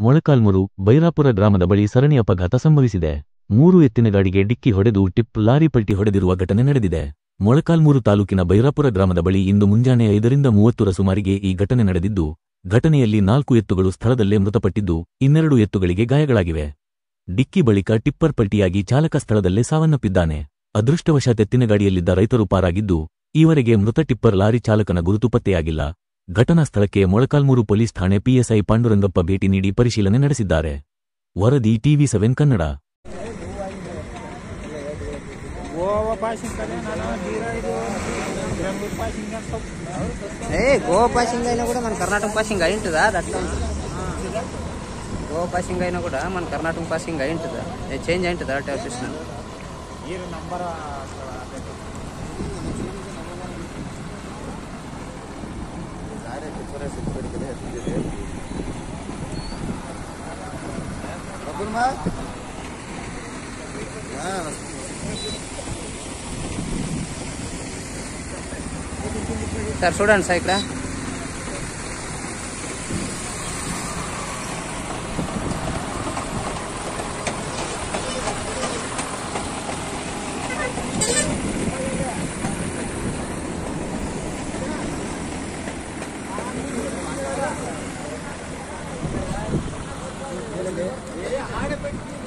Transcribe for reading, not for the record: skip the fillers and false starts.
ಮೊಳಕಾಲ್ಮೂರು ಬೈರಾಪುರ ಗ್ರಾಮದ ಬಳಿ ಸರಣಿ ಅಪಘಾತ ಸಂಭವಿಸಿದೆ. 3 ಎತ್ತಿನ ಗಾಡಿಗೆ ಡಿಕ್ಕಿ ಹೊಡೆದು ಟಿಪ್ ಲಾರಿ ಪಲ್ಟಿ ಹೊಡೆದಿರುವ ಘಟನೆ ನಡೆದಿದೆ. ಮೊಳಕಾಲ್ಮೂರು ತಾಲೂಕಿನ ಬೈರಾಪುರ ಗ್ರಾಮದ ಬಳಿ ಇಂದು ಮುಂಜಾನೆ 5:30 ಸುಮಾರಿಗೆ ಈ ಘಟನೆ ನಡೆದಿದ್ದು, ಘಟನೆಯಲ್ಲಿ 4 ಎತ್ತುಗಳು ಸ್ಥಳದಲ್ಲೇ ಮೃತಪಟ್ಟಿದ್ದು, 2 ಎತ್ತುಗಳಿಗೆ ಗಾಯಗಳಾಗಿವೆ. ಡಿಕ್ಕಿ ಬಳಿಕ ಟಿಪ್ಪರ್ ಪಲ್ಟಿಯಾಗಿ ಚಾಲಕ ಸ್ಥಳದಲ್ಲೇ ಸಾವನ್ನಪ್ಪಿದ್ದಾನೆ. ಅದೃಷ್ಟವಶಾತ್ ಎತ್ತಿನ ಗಾಡಿಯಲ್ಲಿದ್ದ ರೈತರು ಪಾರಾಗಿದ್ದು, ಈವರೆಗೆ ಮೃತ ಟಿಪ್ಪರ್ ಲಾರಿ ಚಾಲಕನ ಗುರುತು ಪತ್ತೆಯಾಗಿಲ್ಲ. ಘಟನಾ ಸ್ಥಳಕ್ಕೆ ಮೊಳಕಾಲ್ಮೂರು ಪೊಲೀಸ್ ಠಾಣೆ ಪಿಎಸ್ಐ ಪಾಂಡುರಂಗಪ್ಪ ಭೇಟಿ ನೀಡಿ ಪರಿಶೀಲನೆ ನಡೆಸಿದ್ದಾರೆ. ವರದಿ ಟಿವಿ7 ಕನ್ನಡ. గోవా పాసింగ్ అయినా కూడా మన కర్ణాటక పాసింగ్ అయి ఉంటుందా? అట్లా గోవా పాసింగ్ అయినా కూడా మన కర్ణాటక పాసింగ్ అయి ఉంటుందా? చేంజ్ అయి ఉంటుందా? అట్లా చూసిన సార్ చూడండి సార్ ఇక్కడ ఆడపెట్టి